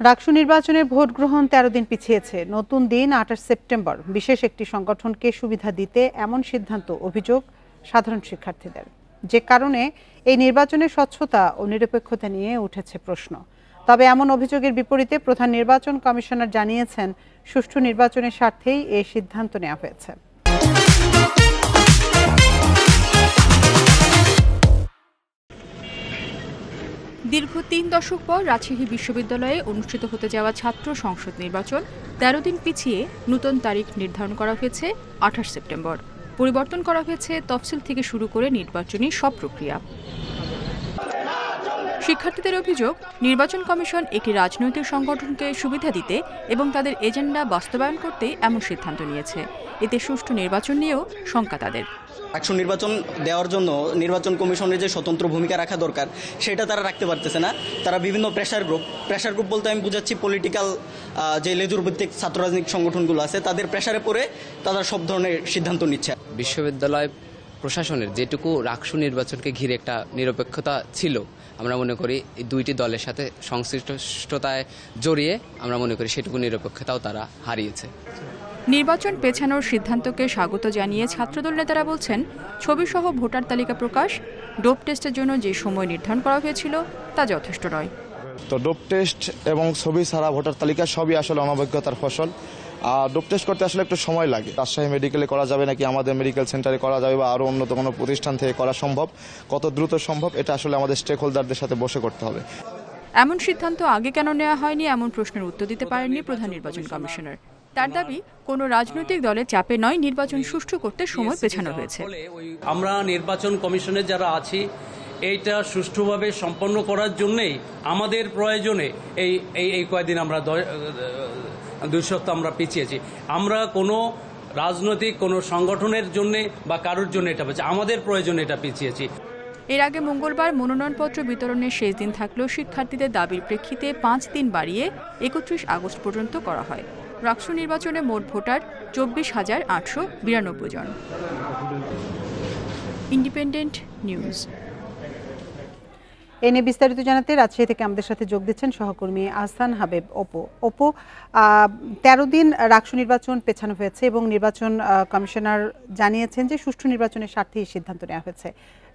রাকসু নির্বাচনের ভোট গ্রহণ ১৩ দিন পিছিয়েছে। নতুন দিন ২৮ সেপ্টেম্বর। বিশেষ একটি সংগঠনকে সুবিধা দিতে এমন সিদ্ধান্ত অভিযোগ সাধারণ শিক্ষার্থীদের, যে কারণে এই নির্বাচনের স্বচ্ছতা ও নিরপেক্ষতা নিয়ে উঠেছে প্রশ্ন। তবে এমন অভিযোগের বিপরীতে প্রধান নির্বাচন কমিশনার জানিয়েছেন, সুষ্ঠু নির্বাচনের স্বার্থেই এই সিদ্ধান্ত নেওয়া হয়েছে। দীর্ঘ ৩ দশক পর রাজশাহী বিশ্ববিদ্যালয়ে অনুষ্ঠিত হতে যাওয়া ছাত্র সংসদ নির্বাচন ১৩ দিন পিছিয়ে নতুন তারিখ নির্ধারণ করা হয়েছে ২৮ সেপ্টেম্বর। পরিবর্তন করা হয়েছে তফসিল থেকে শুরু করে নির্বাচনী সব প্রক্রিয়া। শিক্ষার্থীদের অভিযোগ, নির্বাচন কমিশন একটি রাজনৈতিক সংগঠনকে সুবিধা দিতে এবং তাদের এজেন্ডা বাস্তবায়ন করতে এমন সিদ্ধান্ত নিয়েছে। এতে সুষ্ঠু নির্বাচন নিয়েও শঙ্কা তাদের। রাকসু নির্বাচন দেওয়ার জন্য নির্বাচন কমিশনের যে স্বতন্ত্র ভূমিকা রাখা দরকার সেটা তারা রাখতে পারতেছে না। তারা বিভিন্ন প্রেশার গ্রুপ বলতে আমি বুঝাচ্ছি পলিটিক্যাল যে লেজুর ভিত্তিক ছাত্র রাজনৈতিক সংগঠনগুলো আছে তাদের প্রেশারে পড়ে তারা সব ধরনের সিদ্ধান্ত নিচ্ছে। বিশ্ববিদ্যালয় প্রশাসনের যেটুকু রাকসু নির্বাচনকে ঘিরে একটা নিরপেক্ষতা ছিল, আমরা মনে করি এই দুইটি দলের সাথে সংশ্লিষ্টতায় জড়িয়ে আমরা মনে করি সেটুকু নিরপেক্ষতাও তারা হারিয়েছে। নির্বাচন পেছানোর সিদ্ধান্তকে স্বাগত জানিয়ে ছাত্রদল নেতারা বলছেন, ছবিসহ ভোটার তালিকা প্রকাশ, ডোপ টেস্টের জন্য যে সময় নির্ধারণ করা হয়েছিল তা যথেষ্ট নয়। তো ডোপ টেস্ট এবং ছবি ছাড়া ভোটার তালিকা সবই আসলে অনভিজ্ঞতার ফসল। ডোপ টেস্ট করতে আসলে একটু সময় লাগে। রাজশাহী মেডিকেলে করা যাবে নাকি আমাদের মেডিকেল সেন্টারে করা যাবে বা আরও উন্নত কোনো প্রতিষ্ঠান থেকে করা সম্ভব, কত দ্রুত সম্ভব, এটা আসলে আমাদের স্টেক হোল্ডারদের সাথে বসে করতে হবে। এমন সিদ্ধান্ত আগে কেন নেওয়া হয়নি এমন প্রশ্নের উত্তর দিতে পারেননি প্রধান নির্বাচন কমিশনার। তার দাবি, কোনো রাজনৈতিক দলের চাপে নয়, নির্বাচন সুষ্ঠু করতে সময় পেছানো হয়েছে। আমরা নির্বাচন কমিশনে যারা আছি এইটা সুষ্ঠুভাবে সম্পন্ন করার জন্যই আমাদের প্রয়োজনে এই কয়েকদিন আমরা 2 সপ্তাহ আমরা পিছিয়েছি। আমরা কোনো রাজনৈতিক কোনো সংগঠনের জন্য বা কারোর জন্য এটা পেয়েছি, আমাদের প্রয়োজনে এটা পিছিয়েছি। এর আগে মঙ্গলবার মনোনয়নপত্র বিতরণের শেষ দিন থাকলেও শিক্ষার্থীদের দাবির প্রেক্ষিতে 5 দিন বাড়িয়ে 31 আগস্ট পর্যন্ত করা হয়। রাকসু নির্বাচনে মোট ভোটার 24,892 জন। Independent News. এ নিয়ে বিস্তারিত জানাতে রাজশাহী থেকে আমাদের সাথে যোগ দিচ্ছেন সহকর্মী আহসান হাবিব অপু। ১৩ দিন রাকসু নির্বাচন পেছানো হয়েছে এবং নির্বাচন কমিশনার জানিয়েছেন যে সুষ্ঠু নির্বাচনের স্বার্থেই সিদ্ধান্ত নেওয়া হয়েছে।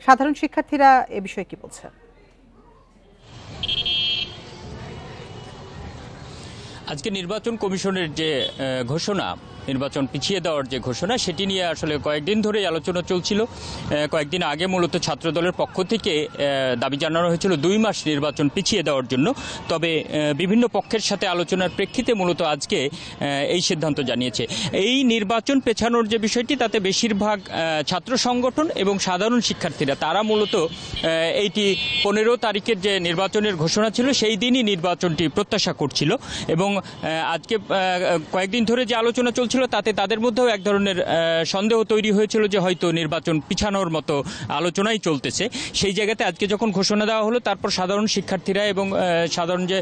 সাধারণ শিক্ষার্থীরা এ বিষয়ে কি বলছে? আজকে নির্বাচন কমিশনের যে ঘোষণা, নির্বাচন পিছিয়ে দেওয়ার যে ঘোষণা, সেটি নিয়ে আসলে কয়েকদিন ধরেই আলোচনা চলছিল। কয়েকদিন আগে মূলত ছাত্রদলের পক্ষ থেকে দাবি জানানো হয়েছিল 2 মাস নির্বাচন পিছিয়ে দেওয়ার জন্য। তবে বিভিন্ন পক্ষের সাথে আলোচনার প্রেক্ষিতে মূলত আজকে এই সিদ্ধান্ত জানিয়েছে। এই নির্বাচন পেছানোর যে বিষয়টি, তাতে বেশিরভাগ ছাত্র সংগঠন এবং সাধারণ শিক্ষার্থীরা তারা মূলত এইটি 15 তারিখের যে নির্বাচনের ঘোষণা ছিল সেই দিনই নির্বাচনটি প্রত্যাশা করছিল। এবং আজকে কয়েকদিন ধরে যে আলোচনা চলছিল তাতে তাদের মধ্যেও এক ধরনের সন্দেহ তৈরি হয়েছিল যে হয়তো নির্বাচন পিছানোর মতো আলোচনাই চলতেছে। সেই জায়গাতে আজকে যখন ঘোষণা দেওয়া হলো, তারপর সাধারণ শিক্ষার্থীরা এবং সাধারণ যে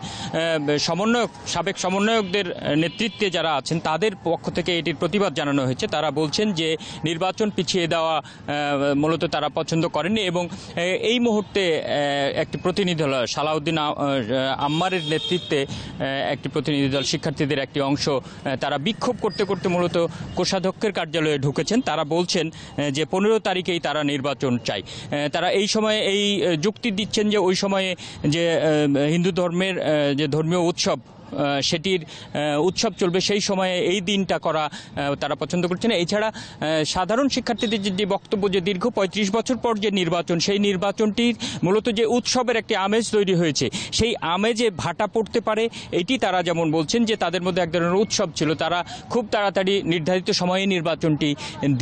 সাবেক সমন্বয়কদের নেতৃত্বে যারা আছেন তাদের পক্ষ থেকে এটির প্রতিবাদ জানানো হয়েছে। তারা বলছেন যে নির্বাচন পিছিয়ে দেওয়া মূলত তারা পছন্দ করেননি এবং এই মুহূর্তে একটি প্রতিনিধি দল, সালাউদ্দিন আম্মারের নেতৃত্বে একটি প্রতিনিধি দল, শিক্ষার্থীদের একটি অংশ, তারা বিক্ষোভ করতে করতে মূলত কোষাধ্যক্ষের কার্যালয়ে ঢুকেছেন। তারা বলছেন যে 15 তারিখেই তারা নির্বাচন চাই। তারা এই সময়ে এই যুক্তি দিচ্ছেন যে ওই সময়ে যে হিন্দু ধর্মের যে ধর্মীয় উৎসব সেটির উৎসব চলবে, সেই সময়ে এই দিনটা করা তারা পছন্দ করছেন। এছাড়া সাধারণ শিক্ষার্থীদের যে বক্তব্য যে দীর্ঘ 35 বছর পর যে নির্বাচন, সেই নির্বাচনটির মূলত যে উৎসবের একটি আমেজ তৈরি হয়েছে, সেই আমেজে ভাটা পড়তে পারে, এটি তারা যেমন বলছেন যে তাদের মধ্যে এক ধরনের উৎসব ছিল। তারা খুব তাড়াতাড়ি নির্ধারিত সময়ে নির্বাচনটি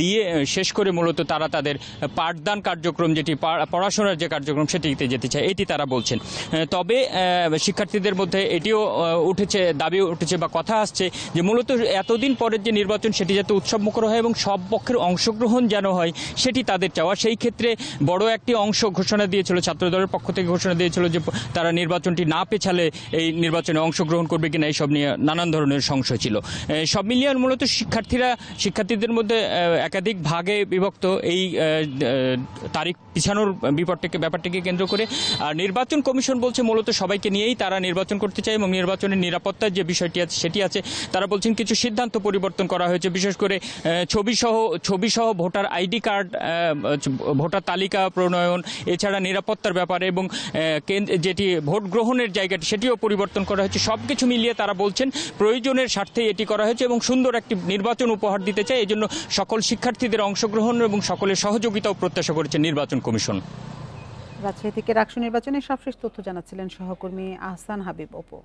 দিয়ে শেষ করে মূলত তারা তাদের পাঠদান কার্যক্রম, যেটি পড়াশোনার যে কার্যক্রম, সেটিতে যেতে চায়, এটি তারা বলছেন। তবে শিক্ষার্থীদের মধ্যে এটিও দাবি উঠেছে বা কথা আসছে যে মূলত এতদিন পরের যে নির্বাচন সেটি যাতে উৎসবমুখর হয় এবং সব পক্ষের অংশগ্রহণ যেন হয়, সেটি তাদের চাওয়া। সেই ক্ষেত্রে বড় একটি অংশ ঘোষণা দিয়েছিল, ছাত্রদলের পক্ষ থেকে ঘোষণা দিয়েছিল যে তারা নির্বাচনটি না পেছালে এই নির্বাচনে অংশগ্রহণ করবে কিনা, এইসব নিয়ে নানান ধরনের সংশয় ছিল। সব মিলিয়ে মূলত শিক্ষার্থীদের মধ্যে একাধিক ভাগে বিভক্ত এই তারিখ পিছানোর ব্যাপারটিকে কেন্দ্র করে। আর নির্বাচন কমিশন বলছে মূলত সবাইকে নিয়েই তারা নির্বাচন করতে চায় এবং নির্বাচনের নিরাপত্তার যে বিষয়টি আছে সেটি আছে। তারা বলছেন কিছু সিদ্ধান্ত পরিবর্তন করা হয়েছে, বিশেষ করে ছবিসহ ভোটার আইডি কার্ড, ভোটার তালিকা প্রণয়ন, এছাড়া নিরাপত্তার ব্যাপারে এবং যেটি ভোট গ্রহণের জায়গাটি সেটিও পরিবর্তন করা হয়েছে। সবকিছু মিলিয়ে তারা বলছেন প্রয়োজনের স্বার্থে এটি করা হয়েছে এবং সুন্দর একটি নির্বাচন উপহার দিতে চায়। এই জন্য সকল শিক্ষার্থীদের অংশগ্রহণ এবং সকলের সহযোগিতাও প্রত্যাশা করেছে নির্বাচন কমিশন। রাজশাহী থেকে রাকসু নির্বাচনের সবশেষ তথ্য জানাচ্ছিলেন সহকর্মী আহসান হাবিব অপু।